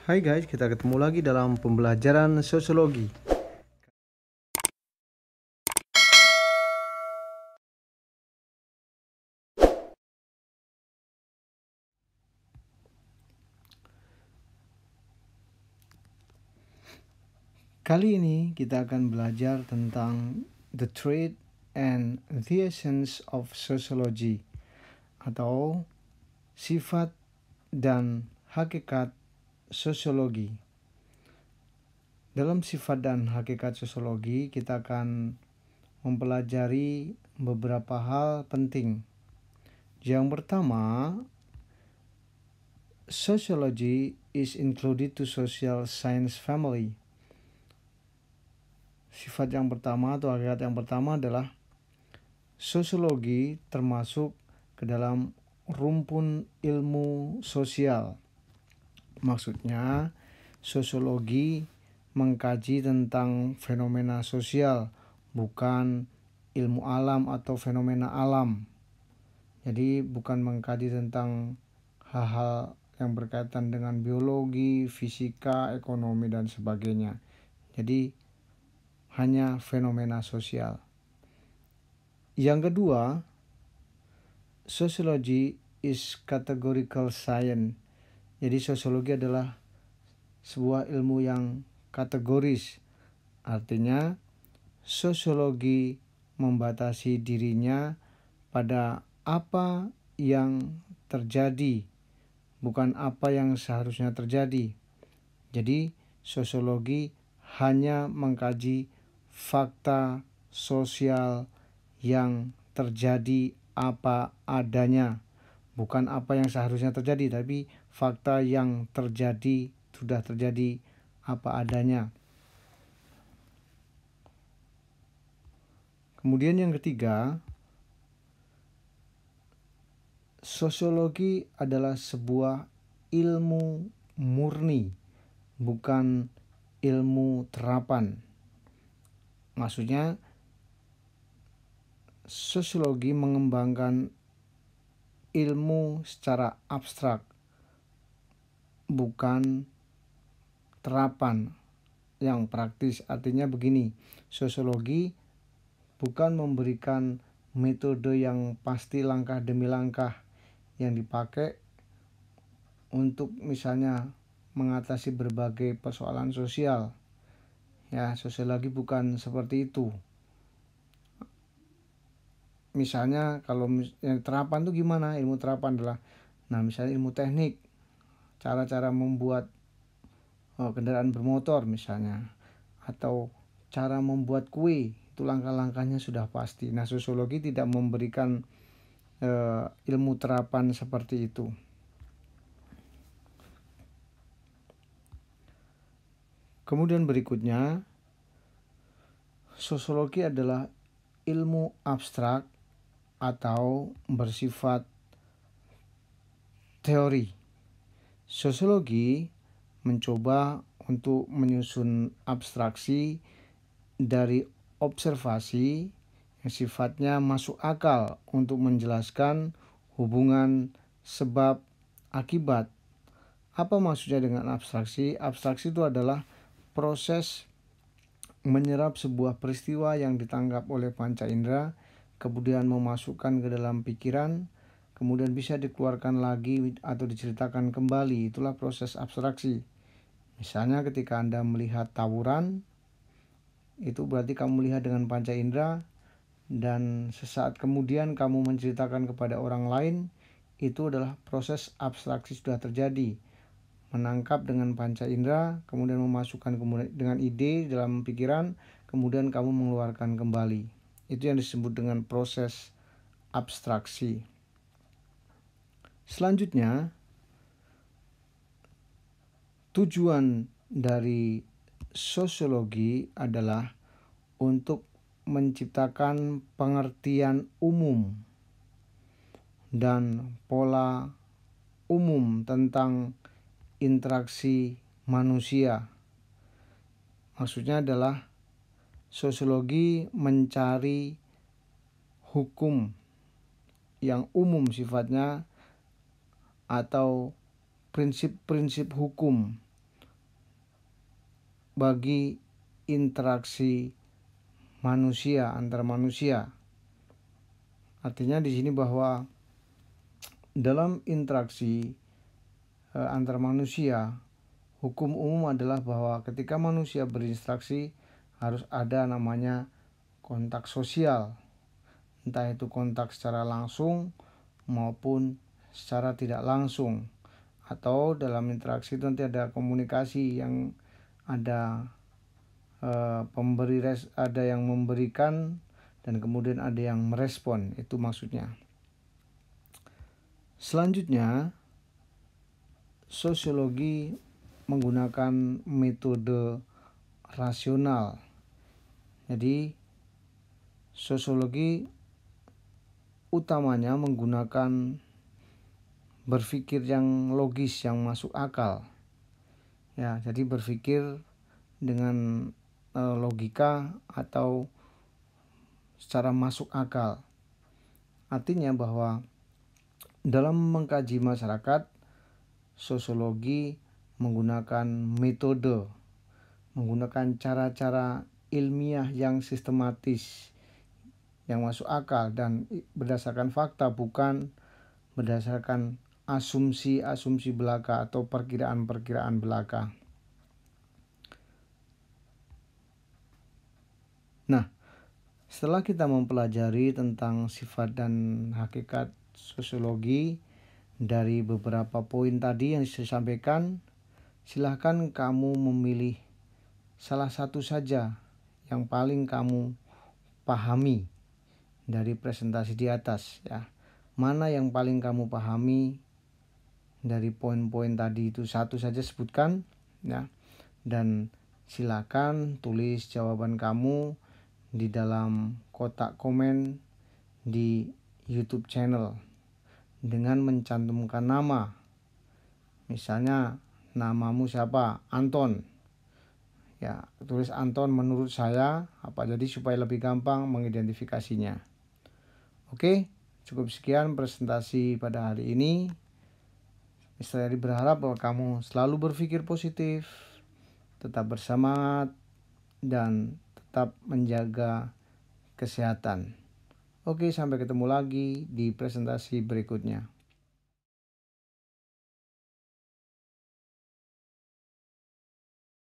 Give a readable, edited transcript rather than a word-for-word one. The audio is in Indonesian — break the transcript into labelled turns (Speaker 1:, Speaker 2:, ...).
Speaker 1: Hai guys, kita ketemu lagi dalam pembelajaran sosiologi. Kali ini kita akan belajar tentang the trait and the essence of sociology, atau sifat dan hakikat sosiologi. Dalam sifat dan hakikat sosiologi, kita akan mempelajari beberapa hal penting. Yang pertama, sociology is included to social science family. Sifat yang pertama atau hakikat yang pertama adalah sosiologi termasuk ke dalam rumpun ilmu sosial. Maksudnya, sosiologi mengkaji tentang fenomena sosial, bukan ilmu alam atau fenomena alam. Jadi bukan mengkaji tentang hal-hal yang berkaitan dengan biologi, fisika, ekonomi, dan sebagainya. Jadi hanya fenomena sosial. Yang kedua, sociology is categorical science. Jadi sosiologi adalah sebuah ilmu yang kategoris. Artinya sosiologi membatasi dirinya pada apa yang terjadi, bukan apa yang seharusnya terjadi. Jadi sosiologi hanya mengkaji fakta sosial yang terjadi apa adanya, bukan apa yang seharusnya terjadi, tapi fakta yang terjadi, sudah terjadi apa adanya. Kemudian yang ketiga, sosiologi adalah sebuah ilmu murni, bukan ilmu terapan. Maksudnya sosiologi mengembangkan ilmu secara abstrak, bukan terapan yang praktis. Artinya begini, sosiologi bukan memberikan metode yang pasti langkah demi langkah yang dipakai untuk misalnya mengatasi berbagai persoalan sosial. Ya, sosiologi bukan seperti itu. Misalnya kalau yang terapan itu gimana? Ilmu terapan adalah, misalnya ilmu teknik, cara-cara membuat kendaraan bermotor misalnya, atau cara membuat kue, itu langkah-langkahnya sudah pasti. Nah, sosiologi tidak memberikan ilmu terapan seperti itu. Kemudian berikutnya, sosiologi adalah ilmu abstrak atau bersifat teori. Sosiologi mencoba untuk menyusun abstraksi dari observasi yang sifatnya masuk akal untuk menjelaskan hubungan sebab akibat. Apa maksudnya dengan abstraksi? Abstraksi itu adalah proses menyerap sebuah peristiwa yang ditangkap oleh panca indera, kemudian memasukkan ke dalam pikiran, kemudian bisa dikeluarkan lagi atau diceritakan kembali. Itulah proses abstraksi. Misalnya ketika Anda melihat tawuran, itu berarti kamu melihat dengan panca indera, dan sesaat kemudian kamu menceritakan kepada orang lain, itu adalah proses abstraksi sudah terjadi. Menangkap dengan panca indera, kemudian memasukkan dengan ide dalam pikiran, kemudian kamu mengeluarkan kembali. Itu yang disebut dengan proses abstraksi. Selanjutnya, tujuan dari sosiologi adalah untuk menciptakan pengertian umum dan pola umum tentang interaksi manusia. Maksudnya adalah sosiologi mencari hukum yang umum sifatnya atau prinsip-prinsip hukum bagi interaksi manusia antar manusia. Artinya di sini bahwa dalam interaksi antar manusia, hukum umum adalah bahwa ketika manusia berinteraksi harus ada namanya kontak sosial, entah itu kontak secara langsung maupun secara tidak langsung, atau dalam interaksi itu nanti ada komunikasi yang ada ada yang memberikan dan kemudian ada yang merespon, itu maksudnya. Selanjutnya, sosiologi menggunakan metode rasional. Jadi sosiologi utamanya menggunakan berpikir yang logis, yang masuk akal. Ya, jadi berpikir dengan logika atau secara masuk akal. Artinya bahwa dalam mengkaji masyarakat, sosiologi menggunakan metode, menggunakan cara-cara ilmiah yang sistematis, yang masuk akal dan berdasarkan fakta, bukan berdasarkan asumsi-asumsi belaka atau perkiraan-perkiraan belaka. Nah, setelah kita mempelajari tentang sifat dan hakikat sosiologi dari beberapa poin tadi yang saya sampaikan, silahkan kamu memilih salah satu saja yang paling kamu pahami dari presentasi di atas, ya. Mana yang paling kamu pahami dari poin-poin tadi itu, satu saja sebutkan, ya. Dan silakan tulis jawaban kamu di dalam kotak komen di YouTube channel dengan mencantumkan nama. Misalnya namamu siapa? Anton. Ya, tulis Anton menurut saya apa, jadi supaya lebih gampang mengidentifikasinya. Oke, cukup sekian presentasi pada hari ini. Saya berharap bahwa kamu selalu berpikir positif, tetap bersemangat, dan tetap menjaga kesehatan. Oke, sampai ketemu lagi di presentasi berikutnya.